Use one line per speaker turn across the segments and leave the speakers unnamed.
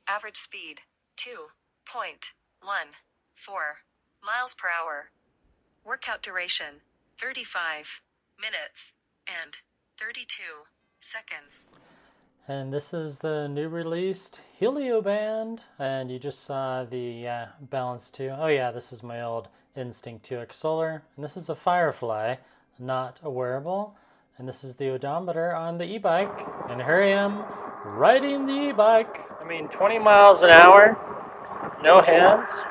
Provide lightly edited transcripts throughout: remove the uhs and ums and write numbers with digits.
Average speed, 2.14 miles per hour. Workout duration, 35 minutes and 32 seconds.
And this is the new released Helio Band, and you just saw the Balance 2. Oh yeah, this is my old Instinct 2X Solar, and this is a Firefly, not a wearable. And this is the odometer on the e-bike, and here I am riding the e-bike. I mean, 20 miles an hour, no hands.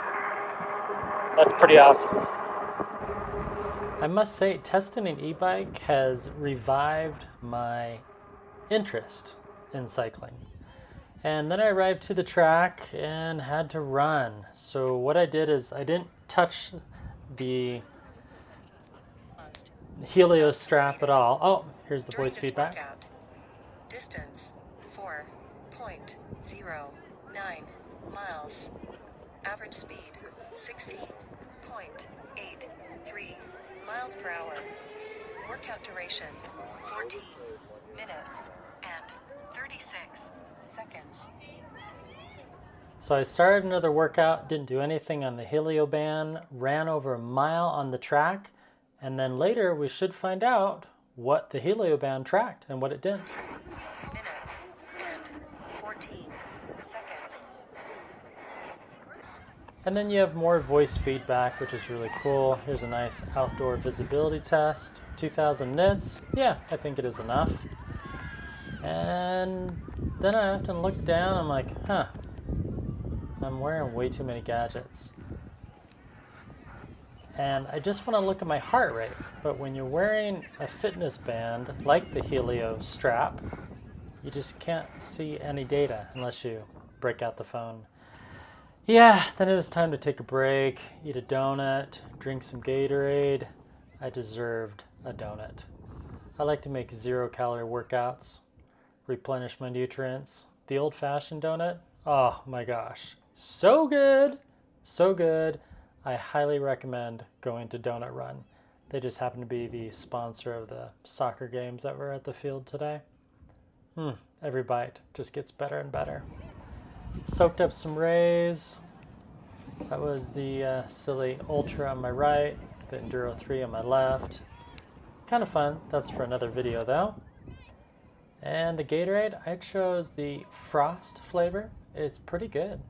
That's pretty awesome. I must say, testing an e-bike has revived my interest in cycling. And then I arrived to the track and had to run. So what I did is I didn't touch the Helio Strap at all. Oh, here's the voice feedback.
Workout, distance, 4.09 miles. Average speed, 16.83 miles per hour. Workout duration, 14 minutes and 36 seconds.
So I started another workout, didn't do anything on the Helio Band, ran over a mile on the track, and then later we should find out what the Helio Band tracked and what it didn't.
2 minutes and 14 seconds.
And then you have more voice feedback, which is really cool. Here's a nice outdoor visibility test. 2,000 nits. Yeah, I think it is enough. And then I often look down, I'm like, I'm wearing way too many gadgets. And I just want to look at my heart rate. But when you're wearing a fitness band like the Helio Strap, you just can't see any data unless you break out the phone. Yeah, then it was time to take a break, eat a donut, drink some Gatorade. I deserved a donut. I like to make 0-calorie workouts, replenish my nutrients. The old-fashioned donut, oh my gosh, so good, so good. I highly recommend going to Donut Run. They just happen to be the sponsor of the soccer games that were at the field today. Every bite just gets better and better. Soaked up some Rays. That was the silly Ultra on my right, the Enduro 3 on my left. Kind of fun. That's for another video though. And the Gatorade, I chose the Frost flavor. It's pretty good.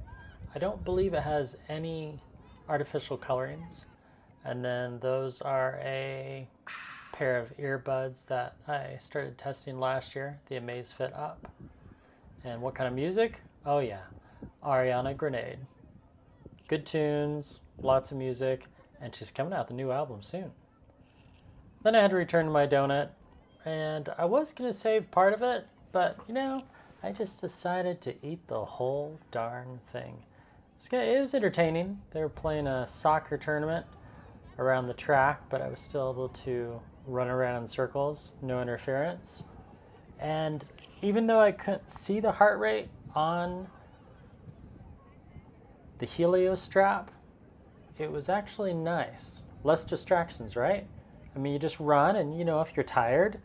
I don't believe it has any artificial colorings. And then those are a pair of earbuds that I started testing last year, the Amazfit Up. And what kind of music? Oh yeah, Ariana Grande. Good tunes, lots of music, and she's coming out with a new album soon. Then I had to return to my donut, and I was going to save part of it, but you know, I just decided to eat the whole darn thing. It was entertaining. They were playing a soccer tournament around the track, but I was still able to run around in circles, no interference. And even though I couldn't see the heart rate on the Helio Strap, it was actually nice. Less distractions, right? I mean, you just run, and you know, if you're tired,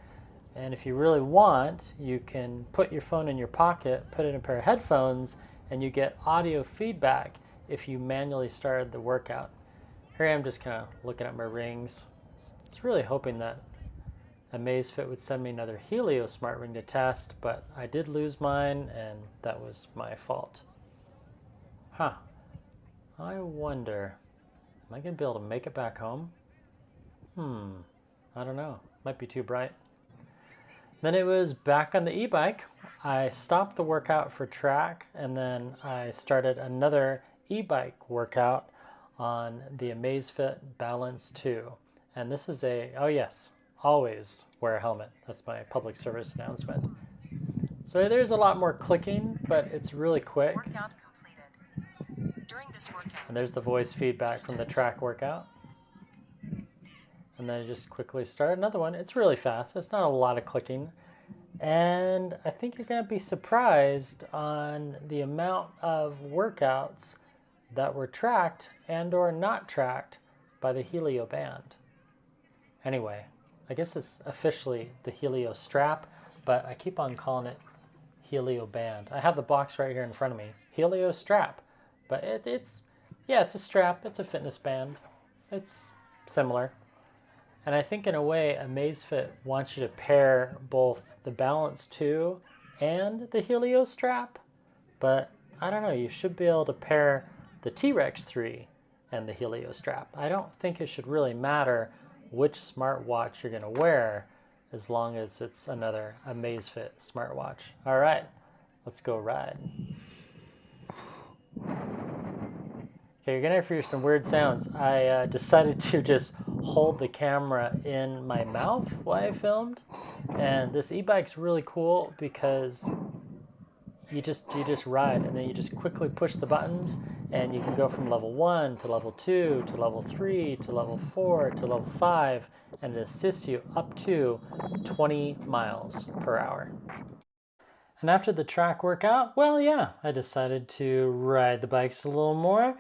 and if you really want, you can put your phone in your pocket, put in a pair of headphones, and you get audio feedback if you manually started the workout. Here I am just kind of looking at my rings. I was really hoping that Amazfit would send me another Helio smart ring to test, but I did lose mine, and that was my fault. I wonder, am I going to be able to make it back home? I don't know. Might be too bright. Then it was back on the e-bike. I stopped the workout for track, and then I started another e-bike workout on the Amazfit Balance 2. And this is oh yes, always wear a helmet. That's my public service announcement. So there's a lot more clicking, but it's really quick.
Workout completed. During this workout,
And there's the voice feedback from the track workout. And then I just quickly start another one. It's really fast. It's not a lot of clicking. And I think you're going to be surprised on the amount of workouts that were tracked and or not tracked by the Helio Band. Anyway, I guess it's officially the Helio Strap, but I keep on calling it Helio band. I have the box right here in front of me. HELIO Strap. But it's a strap. It's a fitness band. It's similar. And I think in a way, Amazfit wants you to pair both the Balance 2 and the HELIO Strap. But I don't know, you should be able to pair the T-Rex 3 and the HELIO Strap. I don't think it should really matter which smartwatch you're going to wear as long as it's another Amazfit smartwatch. All right, let's go ride. Okay, you're gonna hear some weird sounds. I decided to just hold the camera in my mouth while I filmed, and this e-bike's really cool because you just ride, and then you just quickly push the buttons, and you can go from level 1 to level 2 to level 3 to level 4 to level 5, and it assists you up to 20 miles per hour. And after the track workout, well, yeah, I decided to ride the bikes a little more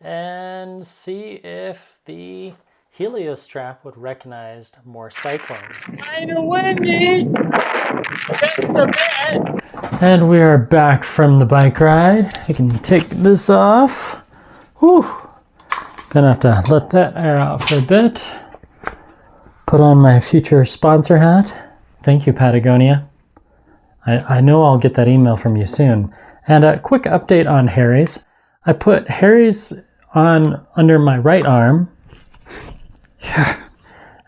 and see if the HELIO Strap would recognize more cycling. Kinda windy, just a bit. And we are back from the bike ride. I can take this off. Whew. Gonna have to let that air out for a bit. Put on my future sponsor hat. Thank you, Patagonia. I know I'll get that email from you soon. And a quick update on Harry's. I put Harry's on under my right arm.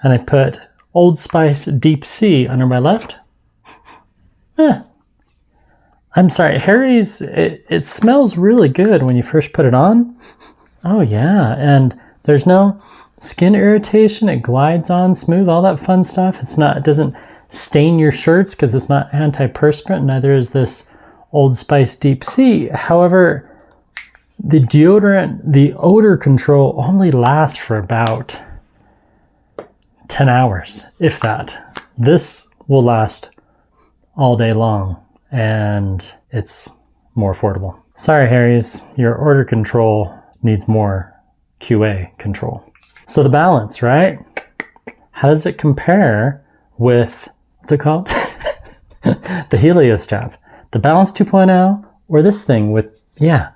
And I put Old Spice Deep Sea under my left. I'm sorry, Harry's, it smells really good when you first put it on. Oh yeah, and there's no skin irritation. It glides on smooth, all that fun stuff. It doesn't stain your shirts because it's not antiperspirant. Neither is this Old Spice Deep Sea. However, the deodorant, the odor control only lasts for about 10 hours, if that. This will last all day long, and it's more affordable. Sorry, Harry's, your odor control needs more QA control. So the Balance, right? How does it compare with, what's it called? The HELIO Strap. The Balance 2.0 or this thing with, yeah,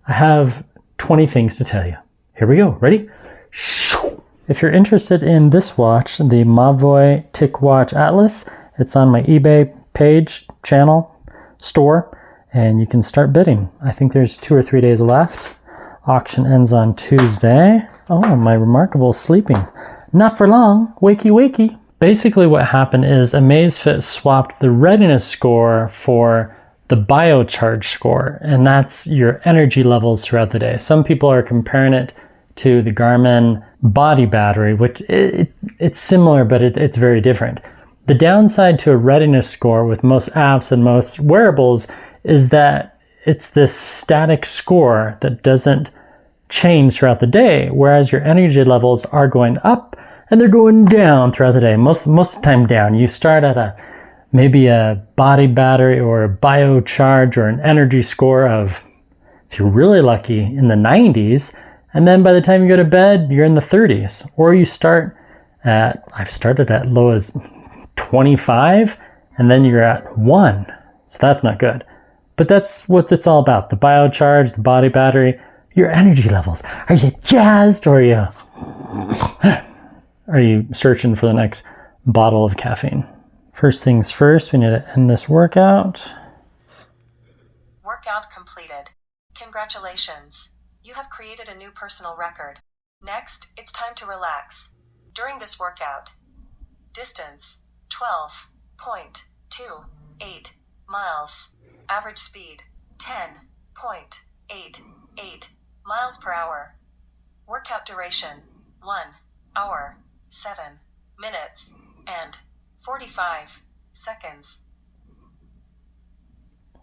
I have 20 things to tell you. Here we go. Ready? If you're interested in this watch, the Amazfit TicWatch Atlas, it's on my eBay page, channel, store, and you can start bidding. I think there's 2 or 3 days left. Auction ends on Tuesday. Oh, my remarkable sleeping. Not for long. Wakey, wakey. Basically what happened is Amazfit swapped the readiness score for the BioCharge score, and that's your energy levels throughout the day. Some people are comparing it to the Garmin body battery, which it's similar, but it's very different. The downside to a readiness score with most apps and most wearables is that it's this static score that doesn't change throughout the day, whereas your energy levels are going up and they're going down throughout the day. Most of the time down. You start at maybe a body battery or a BioCharge or an energy score of, if you're really lucky, in the 90s, and then by the time you go to bed, you're in the 30s. Or you start at, I've started at low as 25, and then you're at 1. So that's not good. But that's what it's all about. The BioCharge, the body battery, your energy levels. Are you jazzed, or are you searching for the next bottle of caffeine? First things first, we need to end this workout.
Workout completed. Congratulations. You have created a new personal record. Next, it's time to relax. During this workout, distance 12.28 miles. Average speed 10.88 miles per hour. Workout duration 1 hour, 7 minutes, and 45 seconds.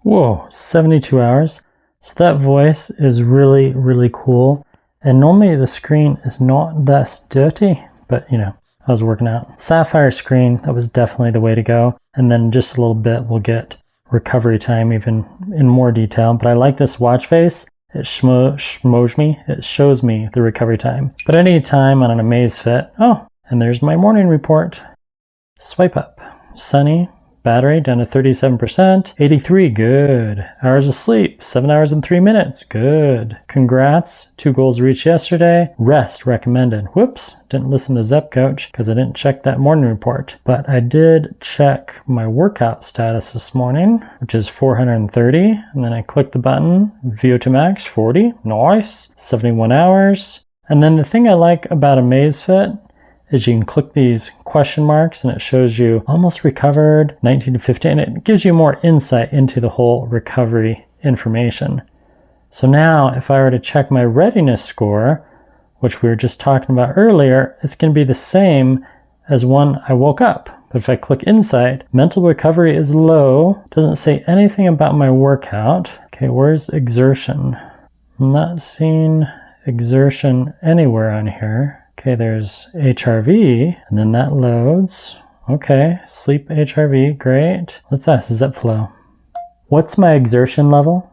Whoa, 72 hours. So that voice is really, really cool. And normally the screen is not that dirty, but you know, I was working out. Sapphire screen, that was definitely the way to go. And then just a little bit, we'll get recovery time even in more detail. But I like this watch face. It shows me the recovery time. But any time on an Amazfit, oh, and there's my morning report. Swipe up. Sunny, Battery down to 37%. 83, good. Hours of sleep, 7 hours and 3 minutes, good. Congrats, 2 goals reached yesterday. Rest recommended. Whoops, didn't listen to Zep Coach because I didn't check that morning report. But I did check my workout status this morning, which is 430. And then I clicked the button, VO2 max, 40, nice. 71 hours. And then the thing I like about Amazfit is you can click these question marks and it shows you almost recovered, 19 to 15. It gives you more insight into the whole recovery information. So now if I were to check my readiness score, which we were just talking about earlier, it's going to be the same as when I woke up. But if I click insight, mental recovery is low. Doesn't say anything about my workout. Okay, where's exertion? I'm not seeing exertion anywhere on here. Okay, there's HRV, and then that loads. Okay, sleep HRV, great. Let's ask Zepflow. What's my exertion level?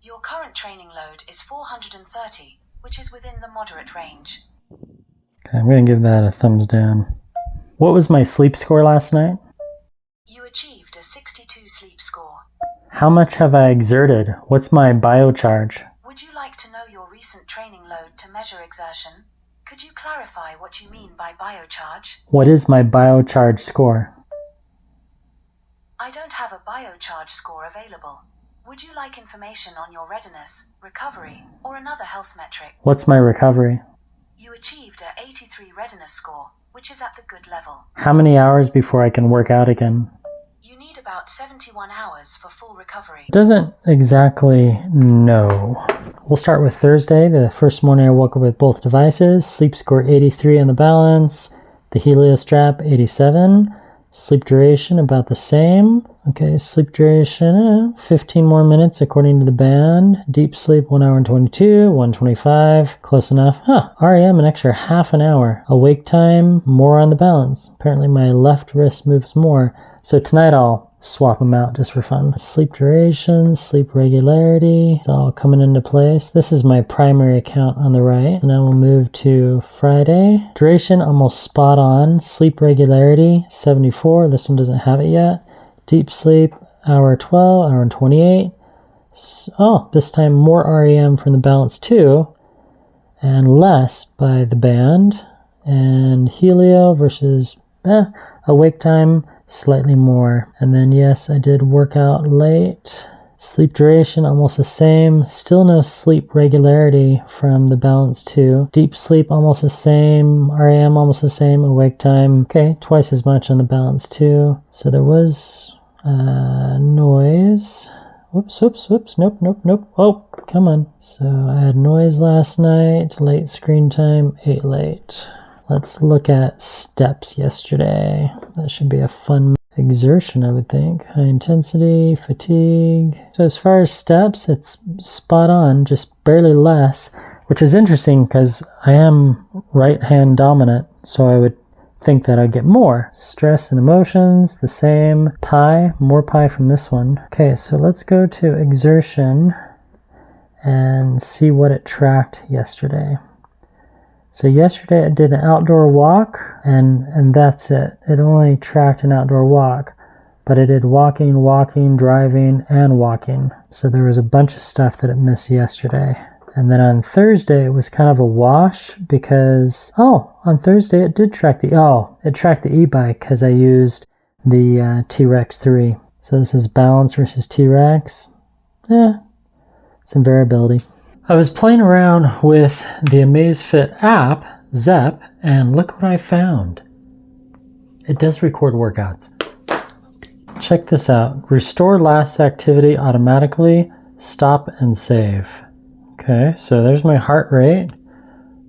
Your current training load is 430, which is within the moderate range.
Okay, I'm going to give that a thumbs down. What was my sleep score last night?
You achieved a 62 sleep score.
How much have I exerted? What's my BioCharge?
Would you like to know your recent training load to measure exertion? Could you clarify what you mean by BioCharge?
What is my BioCharge score?
I don't have a BioCharge score available. Would you like information on your readiness, recovery, or another health metric?
What's my recovery?
You achieved a 83 readiness score, which is at the good level.
How many hours before I can work out again?
You need about 71 hours for full recovery.
Doesn't exactly know. We'll start with Thursday, the first morning I woke up with both devices. Sleep score 83 on the Balance, the HELIO Strap 87. Sleep duration about the same. Okay, sleep duration 15 more minutes according to the band. Deep sleep 1 hour and 22, 125, close enough. REM an extra half an hour. Awake time more on the Balance. Apparently my left wrist moves more. So tonight I'll swap them out just for fun. Sleep duration, sleep regularity, it's all coming into place. This is my primary account on the right. And now we'll move to Friday. Duration almost spot on. Sleep regularity 74. This one doesn't have it yet. Deep sleep hour 12, hour and 28. Oh, this time more REM from the Balance 2 and less by the band. And Helio versus awake time slightly more. And then yes, I did work out late. Sleep duration almost the same. Still no sleep regularity from the Balance 2. Deep sleep almost the same. REM almost the same. Awake time, okay, twice as much on the Balance 2. So there was noise. Whoops. Nope. Oh, come on. So I had noise last night. Late screen time, 8 late. Let's look at steps yesterday. That should be a fun exertion, I would think. High intensity, fatigue. So as far as steps, it's spot on, just barely less, which is interesting because I am right hand dominant, so I would think that I'd get more. Stress and emotions, the same. Pi, more pi from this one. Okay, so let's go to exertion and see what it tracked yesterday. So yesterday I did an outdoor walk and that's it. It only tracked an outdoor walk, but it did walking, driving, and walking. So there was a bunch of stuff that it missed yesterday. And then on Thursday it was kind of a wash because, on Thursday it did track it tracked the e-bike because I used the T-Rex 3. So this is Balance versus T-Rex. Some variability. I was playing around with the Amazfit app, Zep, and look what I found. It does record workouts. Check this out. Restore last activity automatically, stop and save. Okay, so there's my heart rate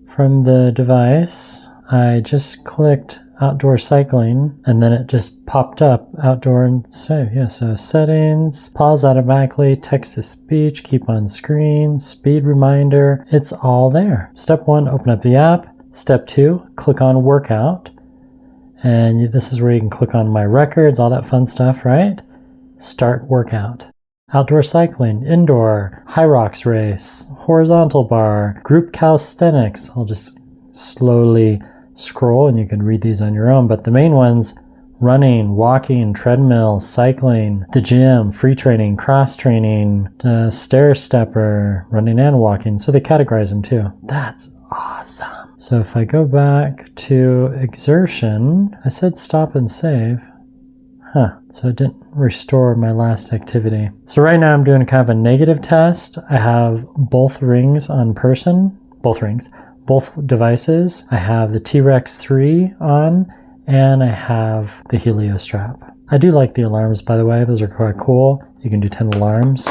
from the device. I just clicked outdoor cycling and then it just popped up outdoor and save. Yeah, so settings, pause automatically, text to speech, keep on screen, speed reminder, it's all there. Step 1, open up the app. Step 2, click on workout. And this is where you can click on my records, all that fun stuff, right? Start workout. Outdoor cycling, indoor, high rocks race, horizontal bar, group calisthenics. I'll just slowly scroll and you can read these on your own. But the main ones: running, walking, treadmill, cycling, the gym, free training, cross training, stair stepper, running and walking. So they categorize them too. That's awesome. So if I go back to exertion, I said stop and save. So it didn't restore my last activity. So right now I'm doing kind of a negative test. I have both rings on person, both devices. I have the T-Rex 3 on, and I have the Helio Strap. I do like the alarms, by the way. Those are quite cool. You can do 10 alarms.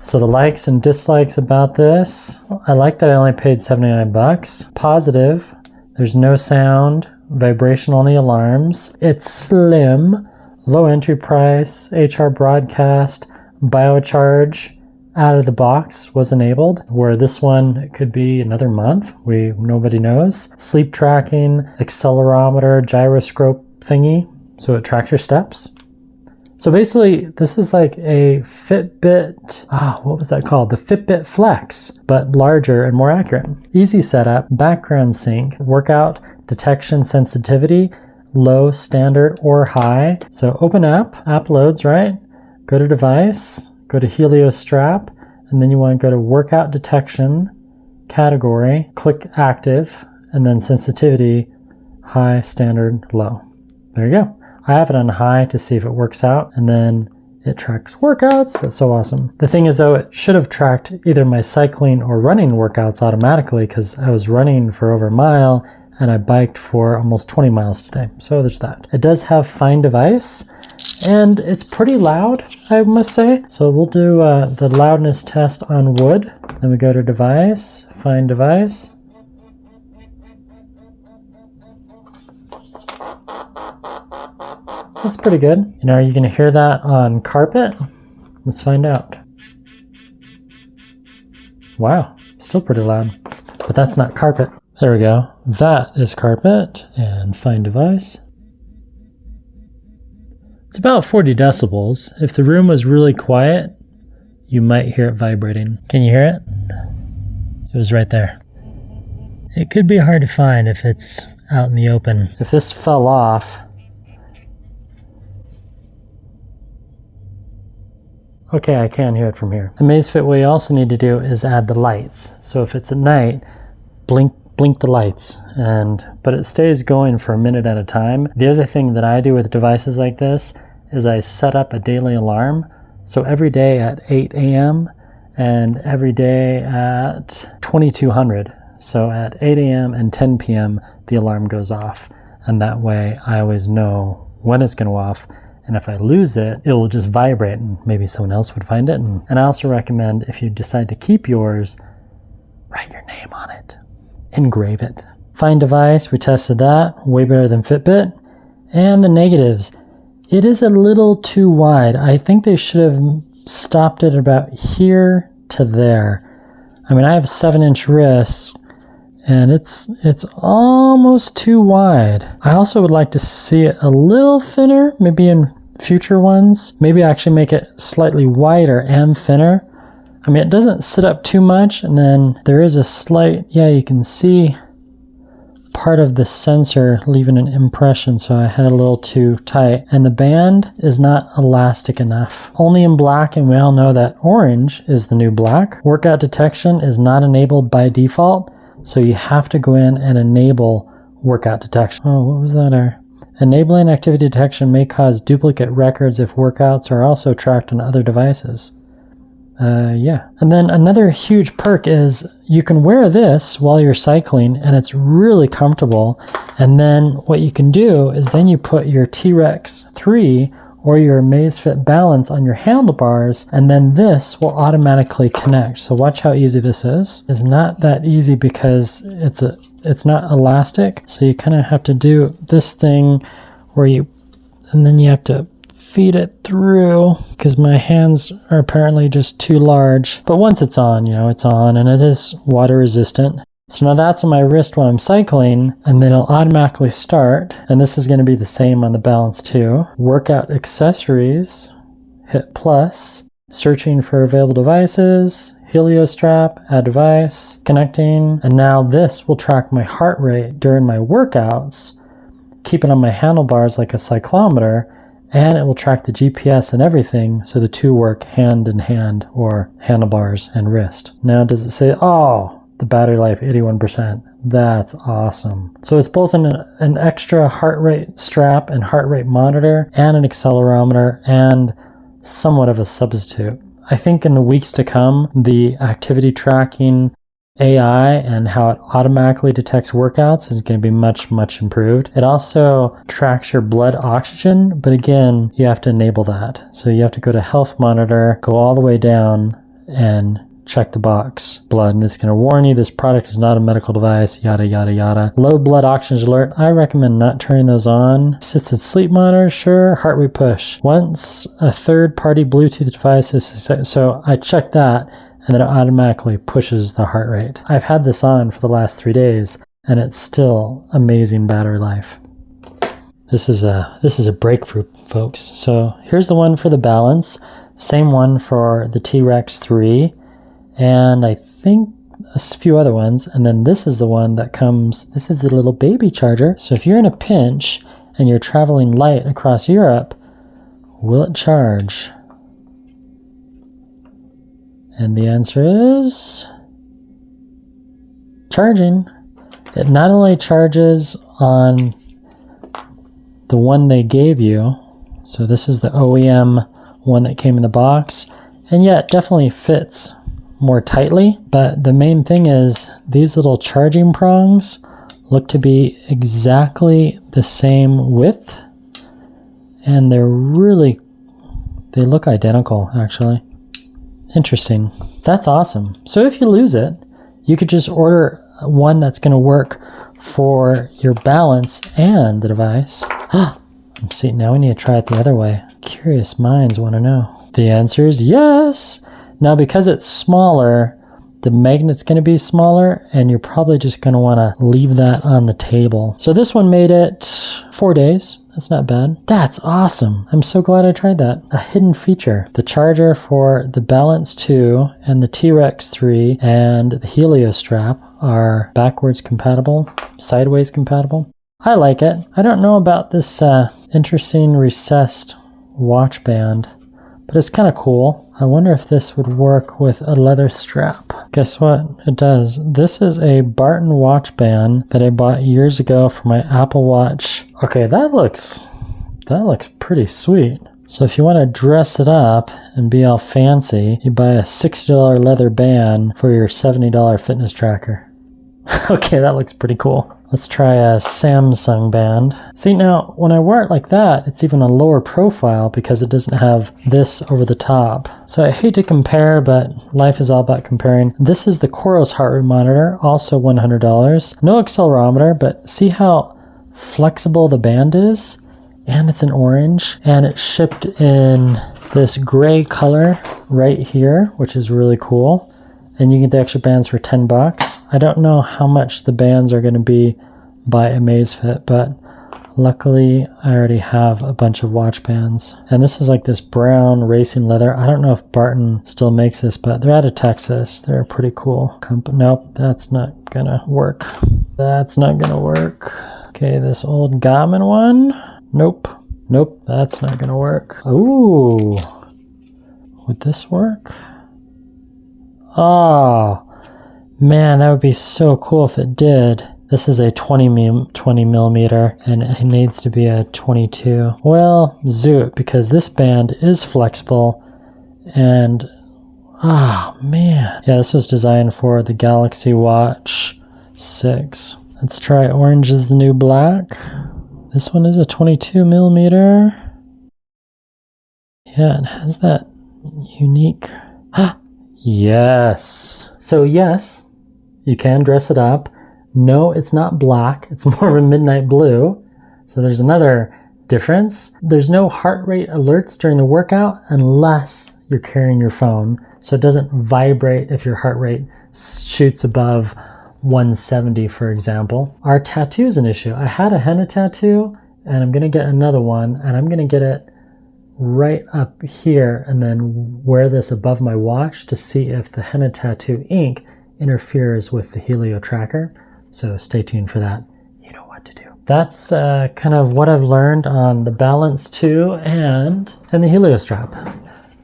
So the likes and dislikes about this: I like that I only paid $79. Positive: there's no sound, vibration on the alarms. It's slim. Low entry price, HR broadcast, BioCharge out of the box was enabled, where this one could be another month. Nobody knows. Sleep tracking, accelerometer, gyroscope thingy, so it tracks your steps. So basically, this is like a Fitbit, what was that called? The Fitbit Flex, but larger and more accurate. Easy setup, background sync, workout detection sensitivity, low, standard, or high. So open app loads, right? Go to device, go to Helio Strap, and then you want to go to workout detection, category, click active, and then sensitivity, high, standard, low. There you go. I have it on high to see if it works out, and then it tracks workouts. That's so awesome. The thing is though, it should have tracked either my cycling or running workouts automatically, because I was running for over a mile and I biked for almost 20 miles today. So there's that. It does have Find Device, and it's pretty loud, I must say. So we'll do the loudness test on wood. Then we go to Device, Find Device. That's pretty good. Are you going to hear that on carpet? Let's find out. Wow, still pretty loud. But that's not carpet. There we go. That is carpet, and Find Device. It's about 40 decibels. If the room was really quiet, you might hear it vibrating. Can you hear it? It was right there. It could be hard to find if it's out in the open. If this fell off, okay, I can hear it from here. Amazfit, what you also need to do is add the lights. So if it's at night, blink the lights, but it stays going for a minute at a time. The other thing that I do with devices like this is I set up a daily alarm. So every day at 8 a.m. and every day at 2200. So at 8 a.m. and 10 p.m. the alarm goes off. And that way I always know when it's going to go off. And if I lose it, it will just vibrate and maybe someone else would find it. And I also recommend, if you decide to keep yours, write your name on it. Engrave it. Find Device, we tested that. Way better than Fitbit. And the negatives. It is a little too wide. I think they should have stopped it about here to there. I mean, I have 7-inch wrists, and it's almost too wide. I also would like to see it a little thinner, maybe in future ones. Maybe actually make it slightly wider and thinner. I mean, it doesn't sit up too much, and then there is a slight, you can see part of the sensor leaving an impression, so I had a little too tight. And the band is not elastic enough. Only in black, and we all know that orange is the new black. Workout detection is not enabled by default, so you have to go in and enable workout detection. Oh, what was that? Enabling activity detection may cause duplicate records if workouts are also tracked on other devices. And then another huge perk is you can wear this while you're cycling, and it's really comfortable. And then what you can do is then you put your T-Rex 3 or your Amazfit Balance on your handlebars, and then this will automatically connect. So watch how easy this is. It's not that easy because it's not elastic. So you kind of have to do this thing and then you have to feed it through, because my hands are apparently just too large. But once it's on, it's on, and it is water resistant. So now that's on my wrist when I'm cycling, and then it'll automatically start. And this is going to be the same on the Balance too. Workout accessories, hit plus. searching for available devices, HELIO Strap, add device, connecting, and now this will track my heart rate during my workouts, keep it on my handlebars like a cyclometer, and it will track the GPS and everything, so the two work hand in hand, or handlebars and wrist. Now does it say, oh, the battery life 81%. That's awesome. So it's both an extra heart rate strap and heart rate monitor and an accelerometer and somewhat of a substitute. I think in the weeks to come, the activity tracking AI and how it automatically detects workouts is going to be much, much improved. It also tracks your blood oxygen, but again, you have to enable that. So you have to go to Health Monitor, go all the way down and check the box, blood, and it's going to warn you this product is not a medical device, yada, yada, yada. Low blood oxygen alert, I recommend not turning those on. Assisted sleep monitor, sure. Heart rate push. Once a third-party Bluetooth device is, so I checked that, and then it automatically pushes the heart rate. I've had this on for the last 3 days, and it's still amazing battery life. This is a breakthrough, folks. So here's the one for the Balance, same one for the T-Rex 3, and I think a few other ones. And then this is the one that comes, this is the little baby charger. So if you're in a pinch and you're traveling light across Europe, will it charge? And the answer is charging. It not only charges on the one they gave you, so this is the OEM one that came in the box, and yeah, it definitely fits more tightly, but the main thing is these little charging prongs look to be exactly the same width, and they look identical actually. Interesting. That's awesome. So if you lose it, you could just order one that's going to work for your Balance and the device. See, now we need to try it the other way. Curious minds want to know. The answer is yes. Now, because it's smaller, the magnet's going to be smaller, and you're probably just going to want to leave that on the table. So this one made it 4 days. That's not bad. That's awesome. I'm so glad I tried that. A hidden feature. The charger for the Balance 2 and the T-Rex 3 and the HELIO Strap are backwards compatible, sideways compatible. I like it. I don't know about this interesting recessed watch band, but it's kind of cool. I wonder if this would work with a leather strap. Guess what? It does. This is a Barton watch band that I bought years ago for my Apple Watch. Okay, that looks pretty sweet. So if you want to dress it up and be all fancy, you buy a $60 leather band for your $70 fitness tracker. Okay, that looks pretty cool. Let's try a Samsung band. See, now, when I wear it like that, it's even a lower profile because it doesn't have this over the top. So I hate to compare, but life is all about comparing. This is the Coros heart rate monitor, also $100. No accelerometer, but see how flexible the band is? And it's an orange, and it's shipped in this gray color right here, which is really cool. And you get the extra bands for $10. I don't know how much the bands are going to be by Amazfit, but luckily I already have a bunch of watch bands. And this is like this brown racing leather. I don't know if Barton still makes this, but they're out of Texas. They're a pretty cool company. Nope, that's not going to work. That's not going to work. Okay, this old Garmin one. Nope, that's not going to work. Ooh, would this work? Oh, man, that would be so cool if it did. This is a 20 millimeter, and it needs to be a 22. Well, zoot, because this band is flexible, and, oh, man. Yeah, this was designed for the Galaxy Watch 6. Let's try orange is the new black. This one is a 22 millimeter. Yeah, it has that unique... Yes. So yes, you can dress it up. No, it's not black. It's more of a midnight blue. So there's another difference. There's no heart rate alerts during the workout unless you're carrying your phone. So it doesn't vibrate if your heart rate shoots above 170, for example. Our tattoo's an issue. I had a henna tattoo, and I'm going to get another one, and I'm going to get it right up here and then wear this above my watch to see if the henna tattoo ink interferes with the Helio tracker. So stay tuned for that. You know what to do. That's kind of what I've learned on the Balance 2 and the Helio Strap.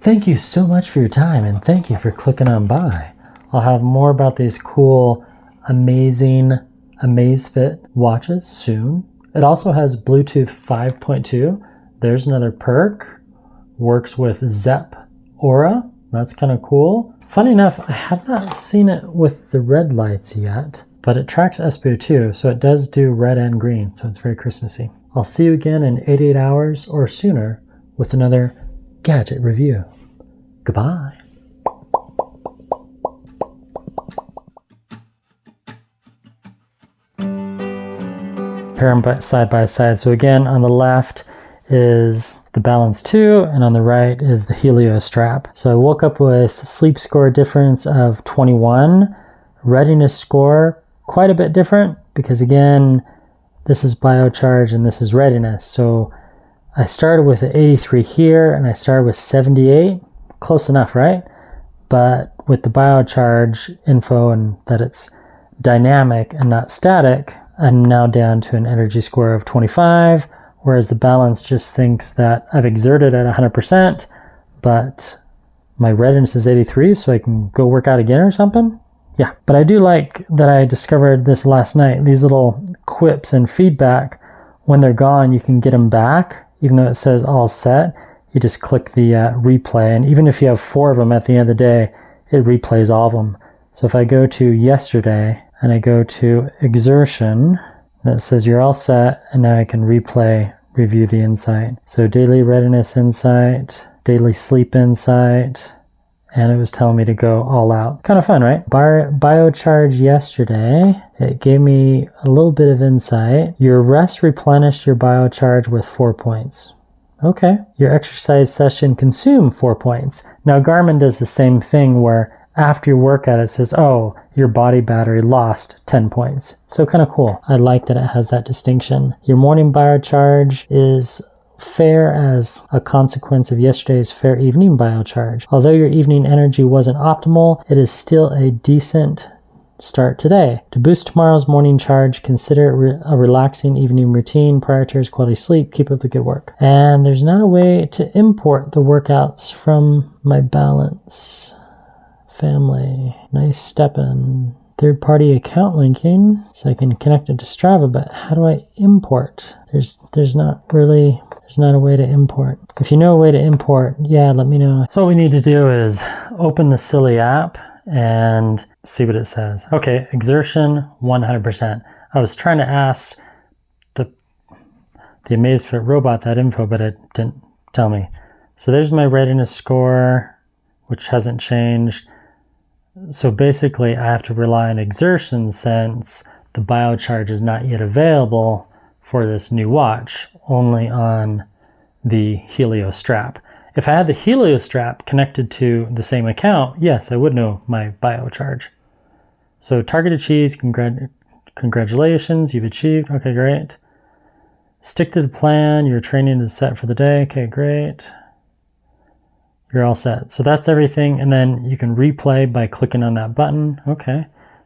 Thank you so much for your time, and thank you for clicking on by. I'll have more about these cool, amazing Amazfit watches soon. It also has Bluetooth 5.2. There's another perk. Works with Zepp Aura. That's kind of cool. Funny enough, I have not seen it with the red lights yet, but it tracks SPO2, so it does do red and green, so it's very Christmassy. I'll see you again in 88 hours or sooner with another gadget review. Goodbye. Pair them side by side. So again, on the left is the Balance 2, and on the right is the Helio Strap. So I woke up with sleep score difference of 21, readiness score quite a bit different, because again, this is BioCharge and this is readiness. So I started with an 83 here, and I started with 78. Close enough, right? But with the BioCharge info and that it's dynamic and not static, I'm now down to an energy score of 25, whereas the Balance just thinks that I've exerted at 100%, but my readiness is 83, so I can go work out again or something. Yeah, but I do like that I discovered this last night. These little quips and feedback, when they're gone, you can get them back, even though it says all set. You just click the replay, and even if you have 4 of them at the end of the day, it replays all of them. So if I go to yesterday and I go to exertion, that says you're all set, and now I can replay, review the insight. So daily readiness insight, daily sleep insight, and it was telling me to go all out. Kind of fun, right? BioCharge yesterday, it gave me a little bit of insight. Your rest replenished your BioCharge with 4 points. Okay. Your exercise session consumed 4 points. Now Garmin does the same thing where after your workout, it says, oh, your body battery lost 10 points. So kind of cool. I like that it has that distinction. Your morning BioCharge is fair as a consequence of yesterday's fair evening BioCharge. Although your evening energy wasn't optimal, it is still a decent start today. To boost tomorrow's morning charge, consider a relaxing evening routine, prioritize quality sleep, keep up the good work. And there's not a way to import the workouts from my Balance family. Nice step-in. Third-party account linking, so I can connect it to Strava, but how do I import? There's not a way to import. If you know a way to import, yeah, let me know. So what we need to do is open the silly app and see what it says. Okay, exertion 100%. I was trying to ask the Amazfit robot that info, but it didn't tell me. So there's my readiness score, which hasn't changed. So basically, I have to rely on exertion since the BioCharge is not yet available for this new watch, only on the Helio Strap. If I had the Helio Strap connected to the same account, yes, I would know my BioCharge. So target achieved, congratulations, you've achieved. Okay, great. Stick to the plan, your training is set for the day. Okay, great. You're all set. So that's everything. And then you can replay by clicking on that button. Okay.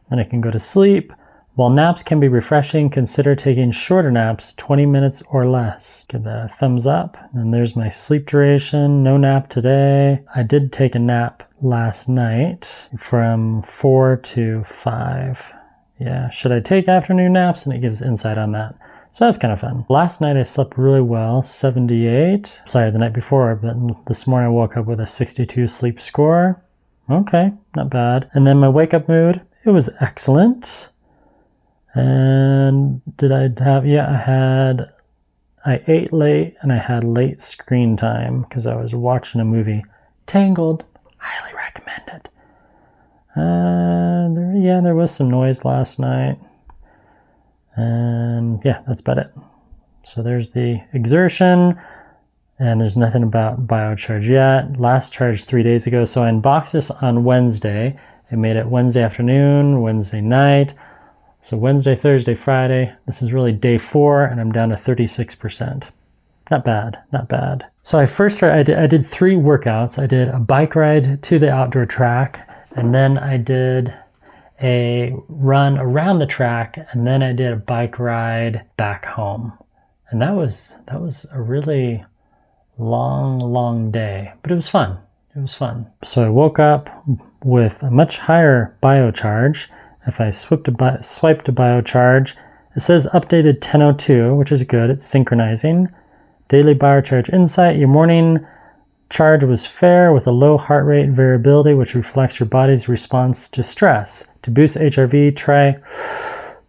Then I can go to sleep. While naps can be refreshing, consider taking shorter naps, 20 minutes or less. Give that a thumbs up. And there's my sleep duration. No nap today. I did take a nap last night from 4 to 5. Yeah. Should I take afternoon naps? And it gives insight on that. So that's kind of fun. Last night I slept really well, 78. Sorry, the night before, but this morning I woke up with a 62 sleep score. Okay, not bad. And then my wake up mood, it was excellent. And did I have, yeah, I ate late and I had late screen time because I was watching a movie. Tangled, highly recommend it. There was some noise last night. And yeah, that's about it. So there's the exertion, and there's nothing about BioCharge yet. Last charge 3 days ago. So I unboxed this on Wednesday. I made it Wednesday afternoon, Wednesday night. So Wednesday, Thursday, Friday. This is really day 4, and I'm down to 36%. Not bad, not bad. So I first started, I did 3 workouts. I did a bike ride to the outdoor track, and then I did a run around the track, and then I did a bike ride back home. And that was a really long day, but it was fun. It was fun. So I woke up with a much higher BioCharge. If I swipe to BioCharge, it says updated 10:02, which is good. It's synchronizing. Daily BioCharge insight. Your morning charge was fair with a low heart rate variability, which reflects your body's response to stress. To boost HRV, try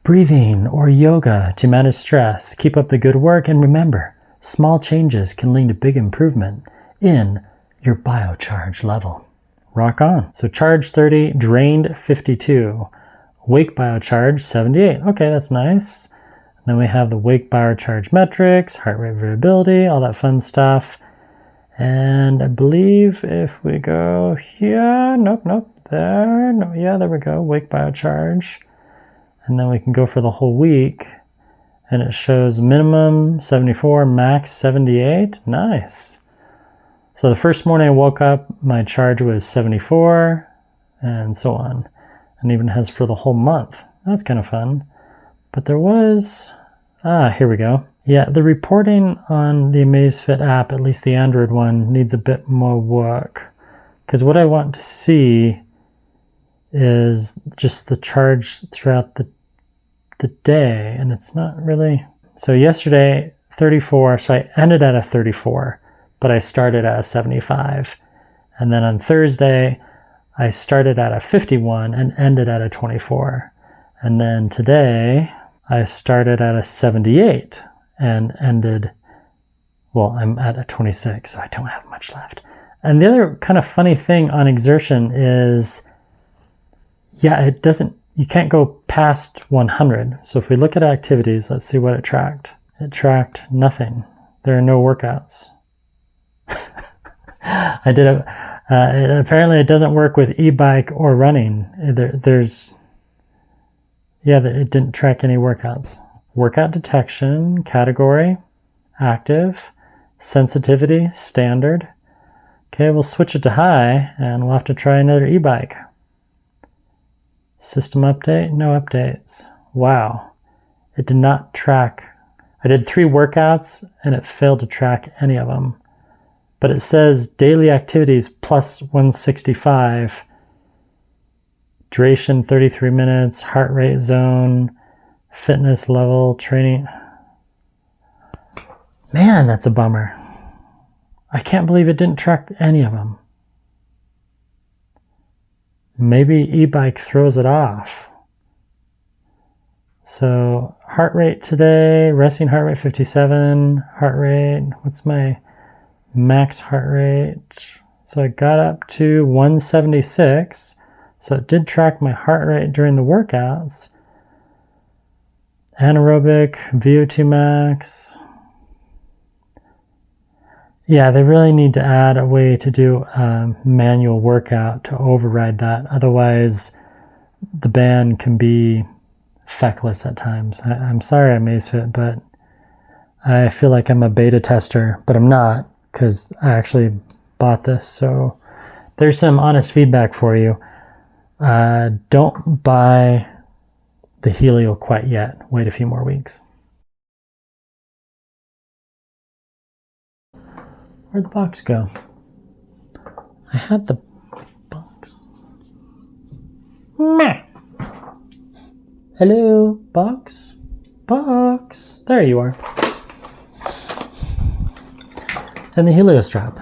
breathing or yoga to manage stress. Keep up the good work, and remember, small changes can lead to big improvement in your BioCharge level. Rock on. So charge 30, drained 52. Wake BioCharge 78. Okay, that's nice. And then we have the wake BioCharge metrics, heart rate variability, all that fun stuff. And I believe if we go here, nope, there, no, yeah, there we go, wake BioCharge. And then we can go for the whole week, and it shows minimum 74, max 78. Nice. So the first morning I woke up, my charge was 74, and so on. And even has for the whole month. That's kind of fun. But there was, here we go. Yeah, the reporting on the Amazfit app, at least the Android one, needs a bit more work. Because what I want to see is just the charge throughout the day, and it's not really. So yesterday, 34, so I ended at a 34, but I started at a 75. And then on Thursday, I started at a 51 and ended at a 24. And then today, I started at a 78 and ended, well, I'm at a 26, so I don't have much left. And the other kind of funny thing on exertion is, yeah, you can't go past 100. So if we look at activities, let's see what it tracked. It tracked nothing. There are no workouts. I did apparently it doesn't work with e-bike or running. It didn't track any workouts. Workout detection, category, active, sensitivity, standard. Okay, we'll switch it to high, and we'll have to try another e-bike. System update, no updates. Wow, it did not track. I did 3 workouts, and it failed to track any of them. But it says daily activities plus 165, duration 33 minutes, heart rate zone, fitness level, training. Man, that's a bummer. I can't believe it didn't track any of them. Maybe e-bike throws it off. So heart rate today, resting heart rate 57, heart rate, what's my max heart rate? So I got up to 176. So it did track my heart rate during the workouts. Anaerobic, VO2 max. Yeah, they really need to add a way to do a manual workout to override that. Otherwise, the band can be feckless at times. I'm sorry, Amazfit, but I feel like I'm a beta tester, but I'm not, because I actually bought this. So there's some honest feedback for you. Don't buy the Helio quite yet. Wait a few more weeks. Where'd the box go? I had the box. Meh. Hello, box? Box. There you are. And the Helio Strap.